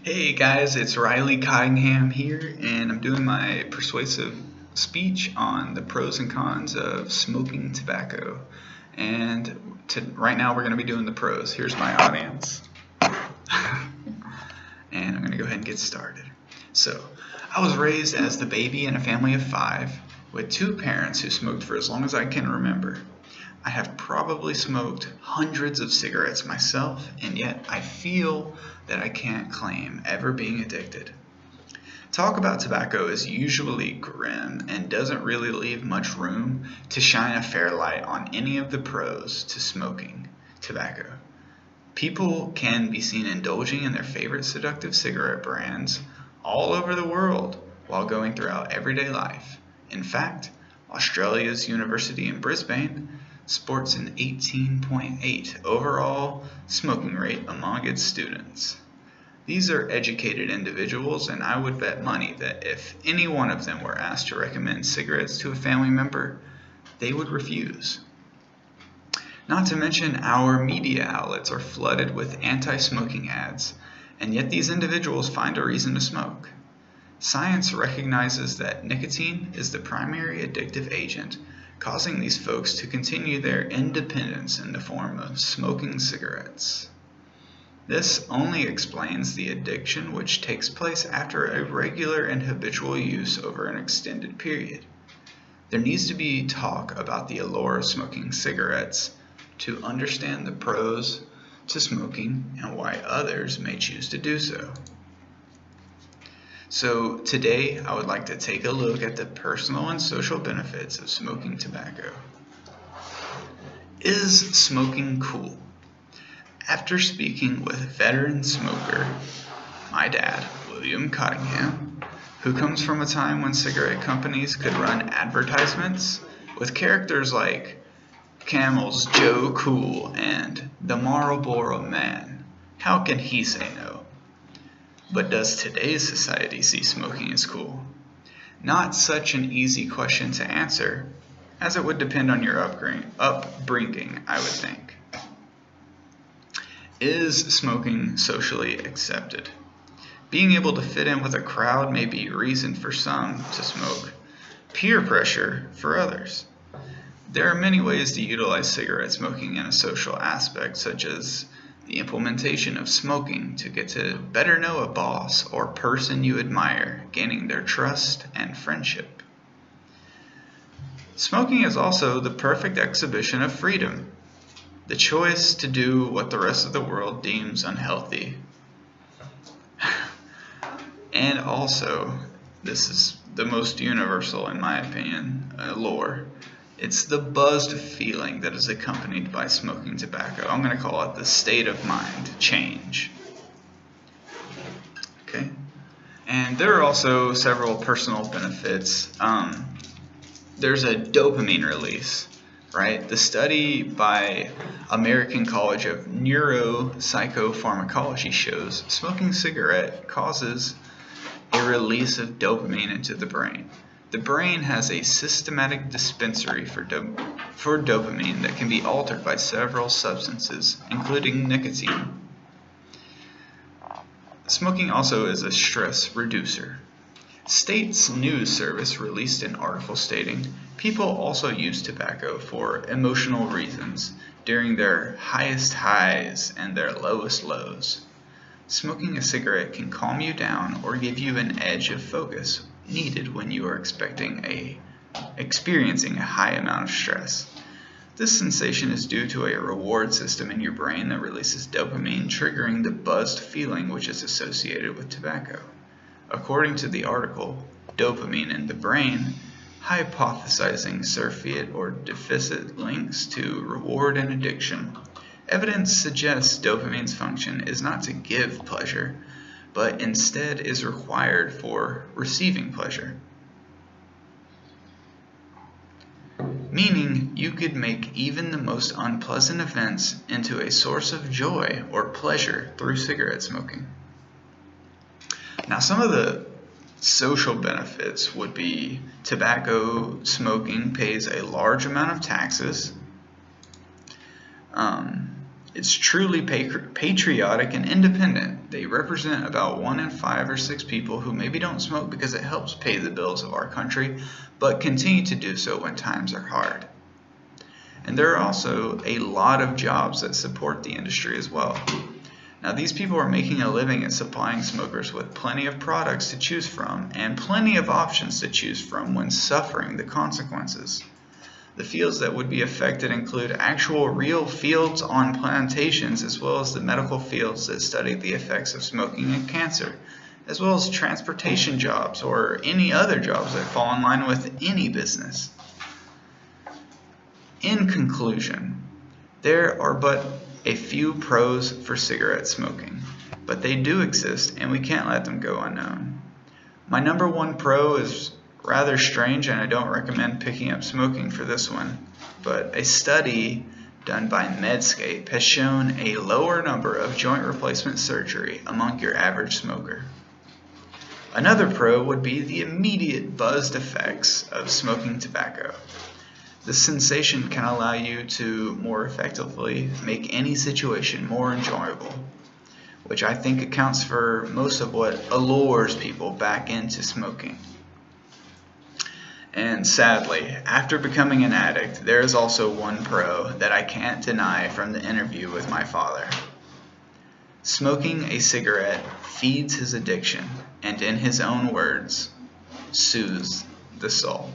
Hey guys, it's Riley Cottingham here, and I'm doing my persuasive speech on the pros and cons of smoking tobacco. And right now we're going to be doing the pros. Here's my audience. And I'm going to go ahead and get started. So, I was raised as the baby in a family of 5 with 2 parents who smoked for as long as I can remember. I have probably smoked hundreds of cigarettes myself, and yet I feel that I can't claim ever being addicted. Talk about tobacco is usually grim and doesn't really leave much room to shine a fair light on any of the pros to smoking tobacco. People can be seen indulging in their favorite seductive cigarette brands all over the world while going throughout everyday life. In fact, Australia's university in Brisbane sports an 18.8 overall smoking rate among its students. These are educated individuals, and I would bet money that if any one of them were asked to recommend cigarettes to a family member, they would refuse. Not to mention, our media outlets are flooded with anti-smoking ads, and yet these individuals find a reason to smoke. Science recognizes that nicotine is the primary addictive agent, causing these folks to continue their independence in the form of smoking cigarettes. This only explains the addiction which takes place after a regular and habitual use over an extended period. There needs to be talk about the allure of smoking cigarettes to understand the pros to smoking and why others may choose to do so. So today I would like to take a look at the personal and social benefits of smoking tobacco. Is smoking cool? After speaking with veteran smoker, my dad, William Cottingham, who comes from a time when cigarette companies could run advertisements with characters like Camel's Joe Cool and the Marlboro Man, how can he say no? But does today's society see smoking as cool? Not such an easy question to answer, as it would depend on your upbringing, I would think. Is smoking socially accepted? Being able to fit in with a crowd may be a reason for some to smoke, peer pressure for others. There are many ways to utilize cigarette smoking in a social aspect, such as the implementation of smoking to get to better know a boss or person you admire, gaining their trust and friendship. Smoking is also the perfect exhibition of freedom, the choice to do what the rest of the world deems unhealthy. And also, this is the most universal, in my opinion, allure. It's the buzzed feeling that is accompanied by smoking tobacco. I'm going to call it the state of mind change. Okay, and there are also several personal benefits. There's a dopamine release, right? The study by American College of Neuropsychopharmacology shows smoking cigarette causes a release of dopamine into the brain. The brain has a systematic dispensary for dopamine that can be altered by several substances, including nicotine. Smoking also is a stress reducer. State's news service released an article stating people also use tobacco for emotional reasons during their highest highs and their lowest lows. Smoking a cigarette can calm you down or give you an edge of focus needed when you are experiencing a high amount of stress. This sensation is due to a reward system in your brain that releases dopamine, triggering the buzzed feeling which is associated with tobacco. According to the article, dopamine in the brain, hypothesizing surfeit or deficit links to reward and addiction. Evidence suggests dopamine's function is not to give pleasure, but instead is required for receiving pleasure. Meaning you could make even the most unpleasant events into a source of joy or pleasure through cigarette smoking. Now, some of the social benefits would be tobacco smoking pays a large amount of taxes. It's truly patriotic and independent. They represent about 1 in 5 or 6 people who maybe don't smoke because it helps pay the bills of our country, but continue to do so when times are hard. And there are also a lot of jobs that support the industry as well. Now, these people are making a living at supplying smokers with plenty of products to choose from and plenty of options to choose from when suffering the consequences. The fields that would be affected include actual real fields on plantations, as well as the medical fields that study the effects of smoking and cancer, as well as transportation jobs or any other jobs that fall in line with any business. In conclusion, there are but a few pros for cigarette smoking, but they do exist and we can't let them go unknown. My number one pro is rather strange, and I don't recommend picking up smoking for this one, but a study done by Medscape has shown a lower number of joint replacement surgery among your average smoker. Another pro would be the immediate buzzed effects of smoking tobacco. The sensation can allow you to more effectively make any situation more enjoyable, which I think accounts for most of what allures people back into smoking. And sadly, after becoming an addict, there is also one pro that I can't deny from the interview with my father. Smoking a cigarette feeds his addiction and, in his own words, soothes the soul.